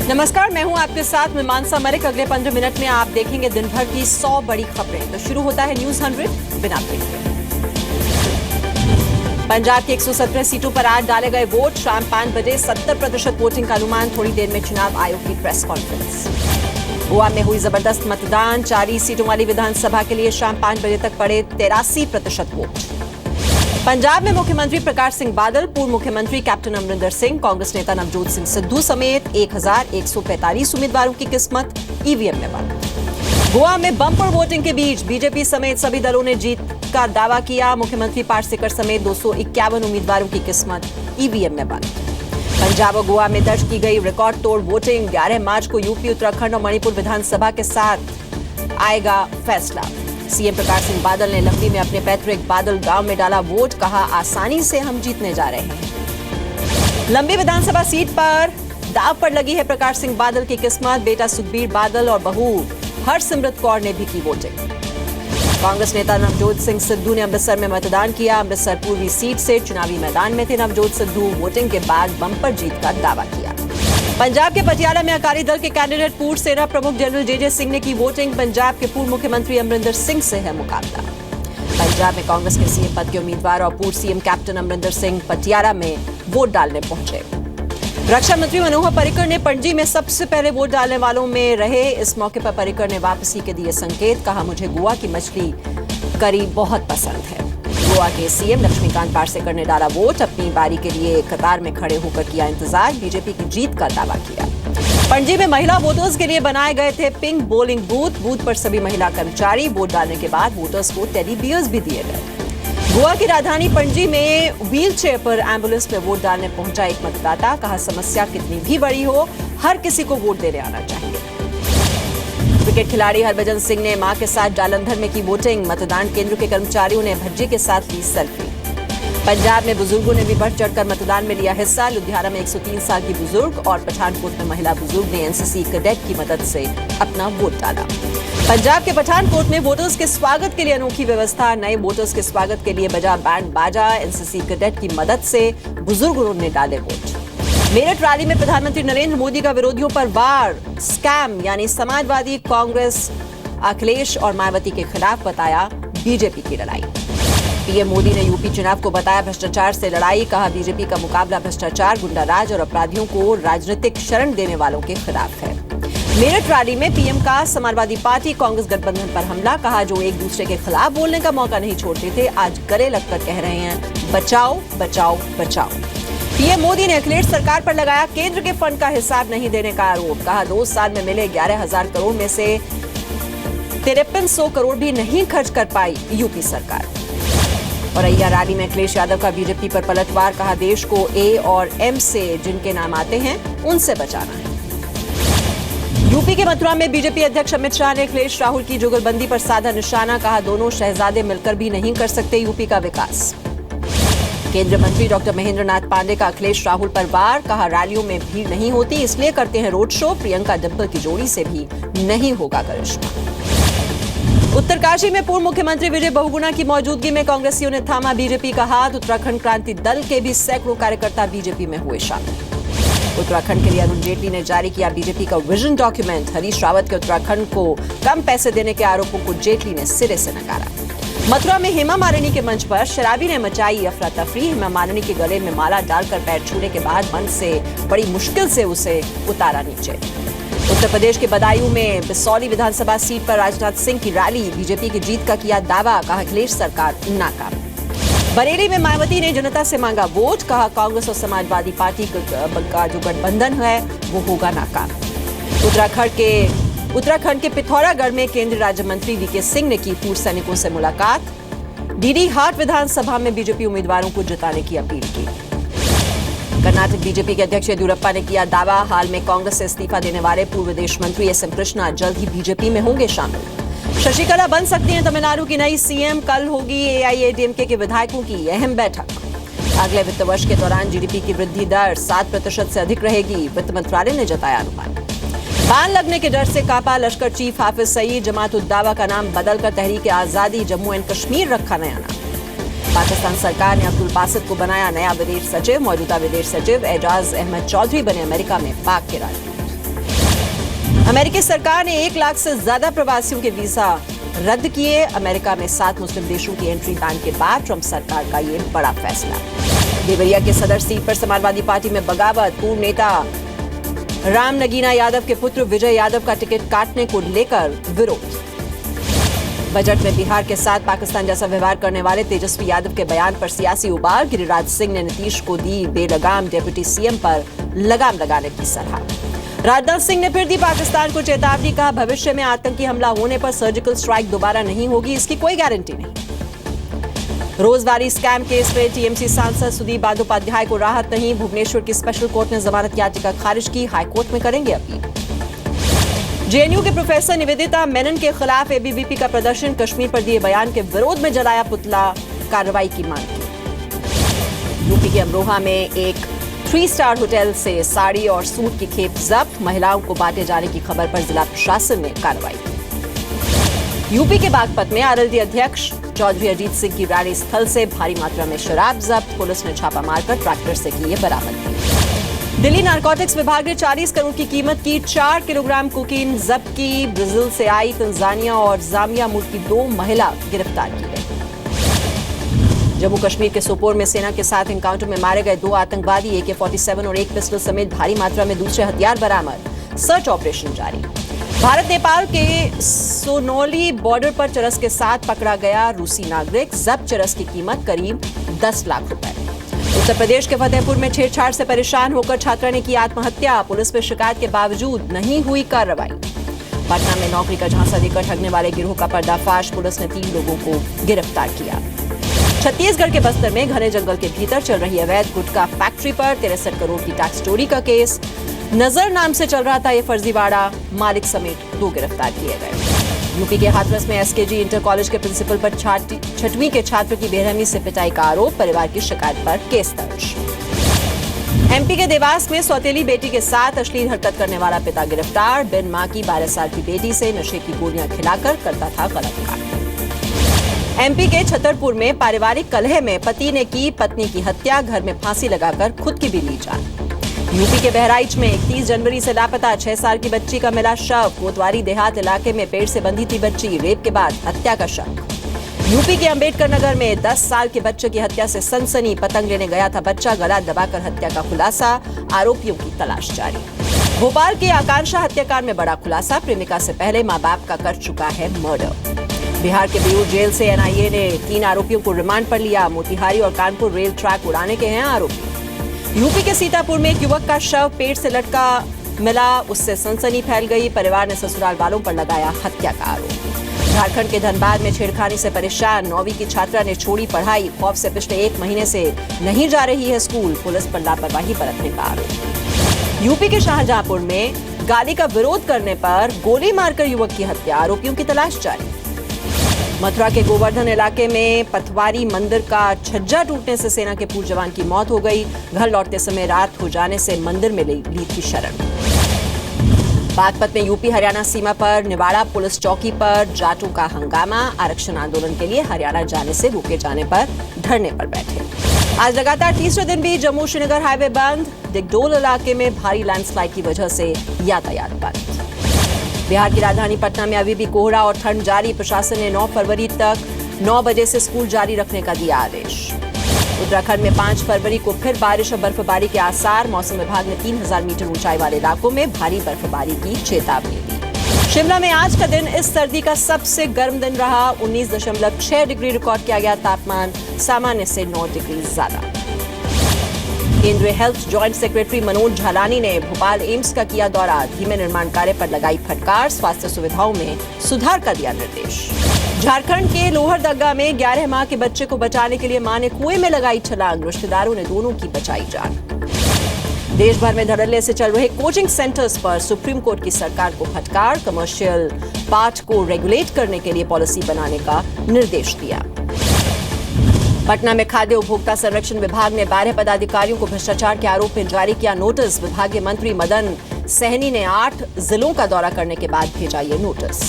नमस्कार, मैं हूं आपके साथ मीमांसा मलिक। अगले 15 मिनट में आप देखेंगे दिन भर की 100 बड़ी खबरें। तो शुरू होता है न्यूज 100 बिना ब्रेक के। पंजाब की 117 सीटों पर आज डाले गए वोट। शाम 5 बजे 70% वोटिंग का अनुमान। थोड़ी देर में चुनाव आयोग की प्रेस कॉन्फ्रेंस। गोवा में हुई जबरदस्त मतदान। 40 सीटों वाली विधानसभा के लिए शाम 5 बजे तक पड़े 83% वोट। पंजाब में मुख्यमंत्री प्रकाश सिंह बादल, पूर्व मुख्यमंत्री कैप्टन अमरिंदर सिंह, कांग्रेस नेता नवजोत सिंह सिद्धू समेत 1145 उम्मीदवारों की किस्मत ईवीएम में बंद। गोवा में बम्पर वोटिंग के बीच बीजेपी समेत सभी दलों ने जीत का दावा किया। मुख्यमंत्री पार्सेकर समेत 251 उम्मीदवारों की किस्मत ईवीएम में बंद। पंजाब और गोवा में दर्ज की गई रिकॉर्ड तोड़ वोटिंग। 11 मार्च को यूपी, उत्तराखंड और मणिपुर विधानसभा के साथ आएगा फैसला। सीएम प्रकाश सिंह बादल ने लंबी में अपने पैतृक बादल गांव में डाला वोट। कहा, आसानी से हम जीतने जा रहे हैं। लंबी विधानसभा सीट पर दांव पर लगी है प्रकाश सिंह बादल की किस्मत। बेटा सुखबीर बादल और बहू हरसिमरत कौर ने भी की वोटिंग। कांग्रेस नेता नवजोत सिंह सिद्धू ने अमृतसर में मतदान किया। अमृतसर पूर्वी सीट से चुनावी मैदान में थे नवजोत सिद्धू। वोटिंग के बाद बंपर जीत का दावा किया। पंजाब के पटियाला में अकाली दल के कैंडिडेट पूर्व सेना प्रमुख जनरल जेजे सिंह ने की वोटिंग। पंजाब के पूर्व मुख्यमंत्री अमरिंदर सिंह से है मुकाबला। पंजाब में कांग्रेस के सीएम पद के उम्मीदवार और पूर्व सीएम कैप्टन अमरिंदर सिंह पटियाला में वोट डालने पहुंचे। रक्षा मंत्री मनोहर पर्रिकर ने पणजी में सबसे पहले वोट डालने वालों में रहे। इस मौके पर पर्रिकर ने वापसी के दिए संकेत। कहा, मुझे गोवा की मछली करी बहुत पसंद है। गोवा के सीएम लक्ष्मीकांत पार्सेकर ने डाला वोट। अपनी बारी के लिए कतार में खड़े होकर किया इंतजार। बीजेपी की जीत का दावा किया। पणजी में महिला वोटर्स के लिए बनाए गए थे पिंक बोलिंग बूथ। बूथ पर सभी महिला कर्मचारी। वोट डालने के बाद वोटर्स को टेडी बियर्स भी दिए गए। गोवा की राजधानी पणजी में व्हील चेयर पर एम्बुलेंस में वोट डालने पहुंचा एक मतदाता। कहा, समस्या कितनी भी बड़ी हो, हर किसी को वोट देने आना चाहिए। क्रिकेट खिलाड़ी हरभजन सिंह ने मां के साथ जालंधर में की वोटिंग। मतदान केंद्र के कर्मचारियों ने भज्जी के साथ ली सेल्फी। पंजाब में बुजुर्गों ने भी बढ़ चढ़कर मतदान में लिया हिस्सा। लुधियाना में 103 साल की बुजुर्ग और पठानकोट में महिला बुजुर्ग ने एनसीसी कैडेट की मदद से अपना वोट डाला। पंजाब के पठानकोट में वोटर्स के स्वागत के लिए अनोखी व्यवस्था। नए वोटर्स के स्वागत के लिए बजा बैंड बाजा। एनसीसी कैडेट की मदद से बुजुर्गों ने डाले वोट। मेरठ रैली में प्रधानमंत्री नरेंद्र मोदी का विरोधियों पर वार। स्कैम यानी समाजवादी कांग्रेस अखिलेश और मायावती के खिलाफ बताया बीजेपी की लड़ाई। पीएम मोदी ने यूपी चुनाव को बताया भ्रष्टाचार से लड़ाई। कहा, बीजेपी का मुकाबला भ्रष्टाचार, गुंडाराज और अपराधियों को राजनीतिक शरण देने वालों के खिलाफ है। मेरठ रैली में पीएम का समाजवादी पार्टी कांग्रेस गठबंधन पर हमला। कहा, जो एक दूसरे के खिलाफ बोलने का मौका नहीं छोड़ते थे, आज गले लगकर कह रहे हैं बचाओ बचाओ बचाओ। पीएम मोदी ने अखिलेश सरकार पर लगाया केंद्र के फंड का हिसाब नहीं देने का आरोप। कहा, 2 साल में मिले 11,000 करोड़ में से 5300 करोड़ भी नहीं खर्च कर पाई यूपी सरकार। औरैया रैली में अखिलेश यादव का बीजेपी पर पलटवार। कहा, देश को ए और एम से जिनके नाम आते हैं उनसे बचाना है। यूपी के मथुरा में बीजेपी अध्यक्ष अमित शाह ने अखिलेश राहुल की जुगलबंदी पर साधा निशाना। कहा, दोनों शहजादे मिलकर भी नहीं कर सकते यूपी का विकास। केंद्रीय मंत्री डॉक्टर महेंद्र नाथ पांडे का अखिलेश राहुल पर वार। कहा, रैलियों में भीड़ नहीं होती इसलिए करते हैं रोड शो। प्रियंका डिंपल की जोड़ी से भी नहीं होगा करिश्मा। उत्तरकाशी में पूर्व मुख्यमंत्री विजय बहुगुणा की मौजूदगी में कांग्रेसियों ने थामा बीजेपी का हाथ। उत्तराखंड क्रांति दल के भी सैकड़ों कार्यकर्ता बीजेपी में हुए शामिल। उत्तराखंड के लिए अरुण जेटली ने जारी किया बीजेपी का विजन डॉक्यूमेंट। हरीश रावत के उत्तराखंड को कम पैसे देने के आरोपों को जेटली ने सिरे से नकारा। मथुरा में हेमा मालिनी के मंच पर शराबी ने मचाई अफरा तफरी। हेमा मालिनी के गले में माला डालकर पैर छूने के बाद मंच से बड़ी मुश्किल से उसे उतारा नीचे। उत्तर प्रदेश के बदायूं में बिसौली विधानसभा सीट पर राजनाथ सिंह की रैली। बीजेपी की जीत का किया दावा। कहा, अखिलेश सरकार नाकाम। बरेली में मायावती ने जनता से मांगा वोट। कहा, कांग्रेस और समाजवादी पार्टी का जो गठबंधन है वो होगा नाकाम। उत्तराखंड के पिथौरागढ़ में केंद्रीय राज्य मंत्री वीके सिंह ने की पूर्व सैनिकों से मुलाकात। डीडी हाट विधानसभा में बीजेपी उम्मीदवारों को जिताने की अपील की। कर्नाटक बीजेपी के अध्यक्ष येदियुरप्पा ने किया दावा। हाल में कांग्रेस से इस्तीफा देने वाले पूर्व विदेश मंत्री एसएम कृष्णा जल्द ही बीजेपी में होंगे शामिल। शशिकला बन सकती हैं तमिलनाडु की नई सीएम। कल होगी एआईएडीएमके के विधायकों की अहम बैठक। अगले वित्त वर्ष के दौरान जीडीपी की वृद्धि दर 7% से अधिक रहेगी। वित्त मंत्रालय ने जताया अनुमान। बान लगने के डर से कांपा लश्कर चीफ हाफिज सईद। जमात उद दावा का नाम बदलकर तहरीक आजादी जम्मू एंड कश्मीर रखा नया नाम। पाकिस्तान सरकार ने अब्दुल बासित को बनाया नया विदेश सचिव। मौजूदा विदेश सचिव एजाज अहमद चौधरी बने अमेरिका में पाक के राजदूत। अमेरिकी सरकार ने 1 लाख से ज्यादा प्रवासियों के वीजा रद्द किए। अमेरिका में 7 मुस्लिम देशों की एंट्री बैन के बाद ट्रंप सरकार का ये बड़ा फैसला। देवरिया के सदर सीट पर समाजवादी पार्टी में बगावत। पूर्व नेता राम नगीना यादव के पुत्र विजय यादव का टिकट काटने को लेकर विरोध। बजट में बिहार के साथ पाकिस्तान जैसा व्यवहार करने वाले तेजस्वी यादव के बयान पर सियासी उबाल। गिरिराज सिंह ने नीतीश को दी बेलगाम डिप्टी सीएम पर लगाम लगाने की सलाह। राजनाथ सिंह ने फिर दी पाकिस्तान को चेतावनी। कहा भविष्य में आतंकी हमला होने पर सर्जिकल स्ट्राइक दोबारा नहीं होगी, इसकी कोई गारंटी नहीं। रोजवारी स्कैम केस में टीएमसी सांसद सुदीप बंदोपाध्याय को राहत नहीं। भुवनेश्वर की स्पेशल कोर्ट ने जमानत याचिका खारिज की। हाईकोर्ट में करेंगे अपील। जेएनयू के प्रोफेसर निवेदिता मेनन के खिलाफ एबीवीपी का प्रदर्शन। कश्मीर पर दिए बयान के विरोध में जलाया पुतला। कार्रवाई की मांग की। यूपी के अमरोहा में एक 3 स्टार होटल से साड़ी और सूट की खेप जब्त। महिलाओं को बांटे जाने की खबर पर जिला प्रशासन ने कार्रवाई की। यूपी के बागपत में आरएलडी अध्यक्ष चौधरी अजीत सिंह की रैली स्थल से भारी मात्रा में शराब जब्त। पुलिस ने छापा मारकर ट्रैक्टर से की बरामद। दिल्ली नारकोटिक्स विभाग ने 40 करोड़ की कीमत की 4 किलोग्राम कोकीन जब्त की। ब्राजील से आई तंजानिया और जाम्बिया मूल की 2 महिला गिरफ्तार की गई। जम्मू कश्मीर के सोपोर में सेना के साथ एनकाउंटर में मारे गए 2 आतंकवादी। AK-47 और 1 पिस्टल समेत भारी मात्रा में दूसरे हथियार बरामद। सर्च ऑपरेशन जारी। भारत नेपाल के सोनौली बॉर्डर पर चरस के साथ पकड़ा गया रूसी नागरिक। जब्त चरस की कीमत करीब 10 लाख रुपए। उत्तर प्रदेश के फतेहपुर में छेड़छाड़ से परेशान होकर छात्रा ने की आत्महत्या। पुलिस पर शिकायत के बावजूद नहीं हुई कार्रवाई। पटना में नौकरी का झांसा देकर ठगने वाले गिरोह का पर्दाफाश। पुलिस ने 3 लोगों को गिरफ्तार किया। छत्तीसगढ़ के बस्तर में घने जंगल के भीतर चल रही अवैध गुटखा फैक्ट्री पर 63 करोड़ की टैक्स चोरी का केस। नजर नाम से चल रहा था ये फर्जीवाड़ा। मालिक समेत 2 गिरफ्तार किए गए। यूपी के हाथरस में एसकेजी इंटर कॉलेज के प्रिंसिपल पर 6वीं के छात्र की बेरहमी से पिटाई का आरोप। परिवार की शिकायत पर केस दर्ज। एमपी के देवास में सौतेली बेटी के साथ अश्लील हरकत करने वाला पिता गिरफ्तार। बिन मां की 12 साल की बेटी से नशे की गोलियां खिलाकर करता था गलत काम। एमपी के छतरपुर में पारिवारिक कलह में पति ने की पत्नी की हत्या। घर में फांसी लगाकर खुद की भी ली जान। यूपी के बहराइच में 31 जनवरी से लापता 6 साल की बच्ची का मिला शव। कोतवाली देहात इलाके में पेड़ से बंधी थी बच्ची। रेप के बाद हत्या का शक। यूपी के अंबेडकर नगर में 10 साल के बच्चे की हत्या से सनसनी। पतंग लेने गया था बच्चा, गला दबाकर हत्या का खुलासा। आरोपियों की तलाश जारी। भोपाल के आकांक्षा हत्याकांड में बड़ा खुलासा। प्रेमिका से पहले मां बाप का कर चुका है मर्डर। बिहार के बेऊर जेल से एनआईए ने 3 आरोपियों को रिमांड पर लिया। मोतिहारी और कानपुर रेल ट्रैक उड़ाने के हैं आरोपी। यूपी के सीतापुर में एक युवक का शव पेड़ से लटका मिला। उससे सनसनी फैल गई। परिवार ने ससुराल वालों पर लगाया हत्या का आरोप। झारखंड के धनबाद में छेड़खानी से परेशान 9वीं की छात्रा ने छोड़ी पढ़ाई। खौफ से पिछले 1 महीने से नहीं जा रही है स्कूल। पुलिस पर लापरवाही बरतने का आरोप। यूपी के शाहजहांपुर में गाली का विरोध करने पर गोली मारकर युवक की हत्या। आरोपियों की तलाश जारी। मथुरा के गोवर्धन इलाके में पथवारी मंदिर का छज्जा टूटने से सेना के पूर्व जवान की मौत हो गई। घर लौटते समय रात हो जाने से मंदिर में ली थी शरण। बागपत में यूपी हरियाणा सीमा पर निवाड़ा पुलिस चौकी पर जाटों का हंगामा। आरक्षण आंदोलन के लिए हरियाणा जाने से रोके जाने पर धरने पर बैठे। आज लगातार तीसरे दिन भी जम्मू श्रीनगर हाईवे बंद। डिगडोल इलाके में भारी लैंडस्लाइड की वजह से यातायात बंद। बिहार की राजधानी पटना में अभी भी कोहरा और ठंड जारी। प्रशासन ने 9 फरवरी तक 9 बजे से स्कूल जारी रखने का दिया आदेश। उत्तराखंड में 5 फरवरी को फिर बारिश और बर्फबारी के आसार। मौसम विभाग ने 3000 मीटर ऊंचाई वाले इलाकों में भारी बर्फबारी की चेतावनी दी। शिमला में आज का दिन इस सर्दी का सबसे गर्म दिन रहा। 19.6 डिग्री रिकॉर्ड किया गया तापमान, सामान्य से 9 डिग्री ज्यादा। केंद्रीय health joint secretary Manoj Jhalani ने भोपाल एम्स का किया दौरा। धीमे निर्माण कार्य पर लगाई फटकार। स्वास्थ्य सुविधाओं में सुधार का दिया निर्देश। झारखंड के लोहरदगा में 11 माह के बच्चे को बचाने के लिए मां ने कुएं में लगाई छलांग। रिश्तेदारों ने दोनों की बचाई जान। देश भर में धड़ल्ले से चल रहे कोचिंग सेंटर्स पर सुप्रीम कोर्ट की सरकार को फटकार। कमर्शियल पार्ट को रेगुलेट करने के लिए पॉलिसी बनाने का निर्देश दिया। पटना में खाद्य उपभोक्ता संरक्षण विभाग ने 12 पदाधिकारियों को भ्रष्टाचार के आरोप में जारी किया नोटिस। विभागीय मंत्री मदन सहनी ने 8 जिलों का दौरा करने के बाद भेजा ये नोटिस।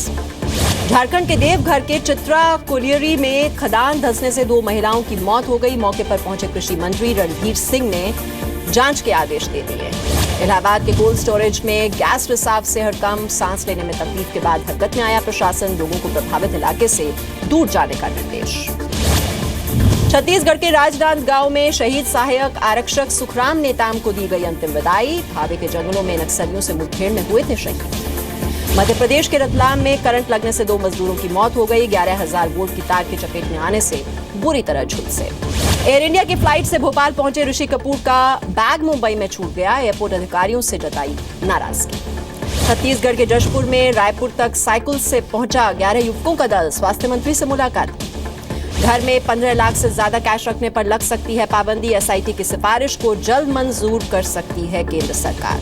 झारखंड के देवघर के चित्रा कोलियरी में खदान धंसने से 2 महिलाओं की मौत हो गई। मौके पर पहुंचे कृषि मंत्री रणधीर सिंह ने जांच के आदेश दे दिए। इलाहाबाद के कोल्ड स्टोरेज में गैस रिसाव से हड़कंप, सांस लेने में तकलीफ के बाद हरकत में आया प्रशासन, लोगों को प्रभावित इलाके से दूर जाने का निर्देश। छत्तीसगढ़ के राजनांदगांव में शहीद सहायक आरक्षक सुखराम नेताम को दी गई अंतिम विदाई। भावे के जंगलों में नक्सलियों से मुठभेड़ में हुए थे शहीद। मध्य प्रदेश के रतलाम में करंट लगने से 2 मजदूरों की मौत हो गई। 11,000 वोल्ट की तार की चपेट में आने से बुरी तरह झुलसे। एयर इंडिया की फ्लाइट से भोपाल पहुंचे ऋषि कपूर का बैग मुंबई में छूट गया। एयरपोर्ट अधिकारियों से जताई नाराजगी। छत्तीसगढ़ के जशपुर में रायपुर तक साइकिल से पहुंचा 11 युवकों का दल, स्वास्थ्य मंत्री से मुलाकात। घर में 15 लाख से ज्यादा कैश रखने पर लग सकती है पाबंदी। एसआईटी की सिफारिश को जल्द मंजूर कर सकती है केंद्र सरकार।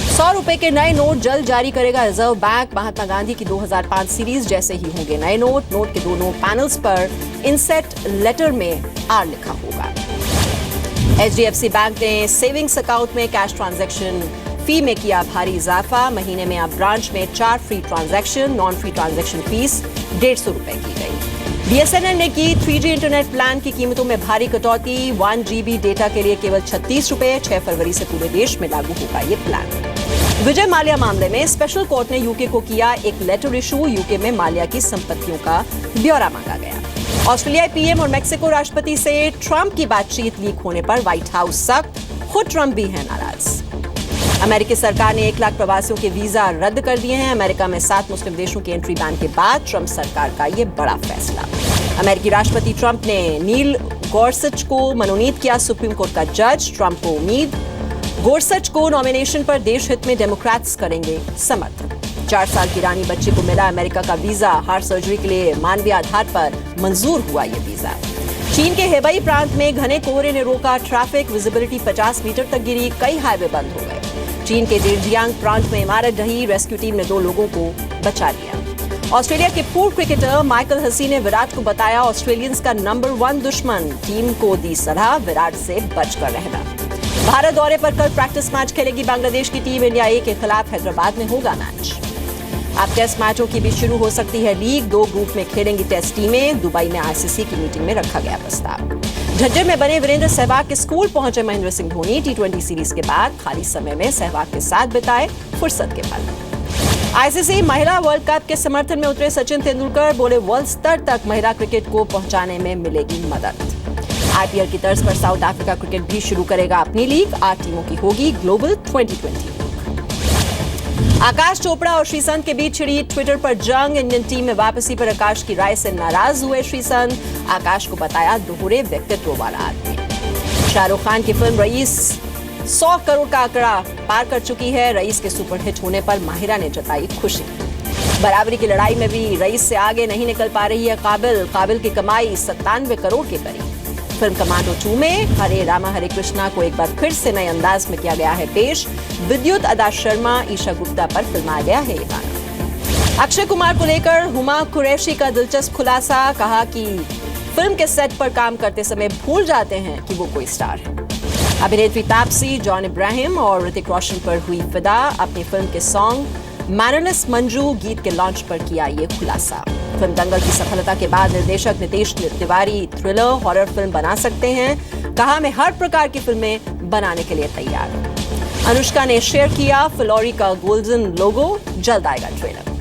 100 रुपए के नए नोट जल्द जारी करेगा रिजर्व बैंक। महात्मा गांधी की 2005 सीरीज जैसे ही होंगे नए नोट। नोट के दोनों पैनल्स पर इनसेट लेटर में आर लिखा होगा। एचडीएफसी बैंक ने सेविंग्स अकाउंट में कैश ट्रांजैक्शन फी में किया भारी इजाफा। महीने में अब ब्रांच में 4 free transaction, non free transaction fees 150 रुपए की गई। बीएसएनएल ने की 3G इंटरनेट प्लान की कीमतों में भारी कटौती। 1 GB डेटा के लिए केवल 36 रुपए। 6 फरवरी से पूरे देश में लागू होगा ये प्लान। विजय माल्या मामले में स्पेशल कोर्ट ने यूके को किया एक लेटर इशू। यूके में माल्या की संपत्तियों का ब्यौरा मांगा गया। ऑस्ट्रेलियाई पीएम और मेक्सिको राष्ट्रपति से ट्रंप की बातचीत लीक होने पर व्हाइट हाउस सख्त, खुद ट्रंप भी है नाराज। अमेरिकी सरकार ने 1 लाख प्रवासियों के वीजा रद्द कर दिए हैं। अमेरिका में 7 मुस्लिम देशों के एंट्री बैन के बाद ट्रंप सरकार का ये बड़ा फैसला। अमेरिकी राष्ट्रपति ट्रंप ने नील गॉर्सच को मनोनीत किया सुप्रीम कोर्ट का जज। ट्रंप को उम्मीद, गॉर्सच को नॉमिनेशन पर देश हित में डेमोक्रेट्स करेंगे समर्थन। 4 साल की रानी बच्ची को मिला अमेरिका का वीजा। हार्ट सर्जरी के लिए मानवीय आधार पर मंजूर हुआ ये वीजा। चीन के हेबई प्रांत में घने कोहरे ने रोका ट्रैफिक। विजिबिलिटी 50 मीटर तक गिरी। कई हाईवे बंद हो गए। चीन के जेजियांग प्रांत में इमारत ढही। रेस्क्यू टीम ने 2 लोगों को बचा लिया। ऑस्ट्रेलिया के पूर्व क्रिकेटर माइकल हसी ने विराट को बताया ऑस्ट्रेलियंस का नंबर 1 दुश्मन। टीम को दी सलाह विराट से बचकर रहना। भारत दौरे पर कल प्रैक्टिस मैच खेलेगी बांग्लादेश की टीम। इंडिया ए के खिलाफ हैदराबाद में होगा मैच। अब टेस्ट मैचों की भी शुरू हो सकती है लीग। 2 ग्रुप में खेलेंगी टेस्ट टीमें। दुबई में आईसीसी की मीटिंग में रखा गया प्रस्ताव। झज्जर में बने वीरेंद्र सहवाग के स्कूल पहुंचे महेंद्र सिंह धोनी। T20 सीरीज के बाद खाली समय में सहवाग के साथ बिताए फुर्सत के पल। आईसीसी महिला वर्ल्ड कप के समर्थन में उतरे सचिन तेंदुलकर, बोले वर्ल्ड स्तर तक महिला क्रिकेट को पहुंचाने में मिलेगी मदद। आईपीएल की तर्ज पर साउथ अफ्रीका क्रिकेट भी शुरू करेगा अपनी लीग। 8 टीमों की होगी ग्लोबल 2020। आकाश चोपड़ा और श्रीसंत के बीच छिड़ी ट्विटर पर जंग। इंडियन टीम में वापसी पर आकाश की राय से नाराज हुए श्रीसंत। आकाश को बताया दोहरे व्यक्तित्व वाला आदमी। शाहरुख खान की फिल्म रईस 100 करोड़ का आंकड़ा पार कर चुकी है। रईस के सुपरहिट होने पर माहिरा ने जताई खुशी। बराबरी की लड़ाई में भी रईस से आगे नहीं निकल पा रही है काबिल। काबिल की कमाई 97 करोड़ के करीब। फिल्म कमांडो 2 में हरे रामा हरे कृष्णा को एक बार फिर से नए अंदाज में किया गया है पेश। विद्युत अदा शर्मा, ईशा गुप्ता पर फिल्माया गया है ये गाना। अक्षय कुमार को लेकर हुमा कुरैशी का दिलचस्प खुलासा। कहा कि फिल्म के सेट पर काम करते समय भूल जाते हैं कि वो कोई स्टार है। अभिनेत्री तापसी, जॉन इब्राहिम और ऋतिक रोशन पर हुई फिदा। अपनी फिल्म के सॉन्ग मैनरलेस मंजू गीत के लॉन्च पर किया ये खुलासा। फिल्म दंगल की सफलता के बाद निर्देशक Nitesh Tiwari thriller horror film बना सकते हैं। कहा मैं हर प्रकार की फिल्में बनाने के लिए तैयार हूं। अनुष्का ने शेयर किया फिलौरी का गोल्डन लोगो। जल्द आएगा ट्रेलर।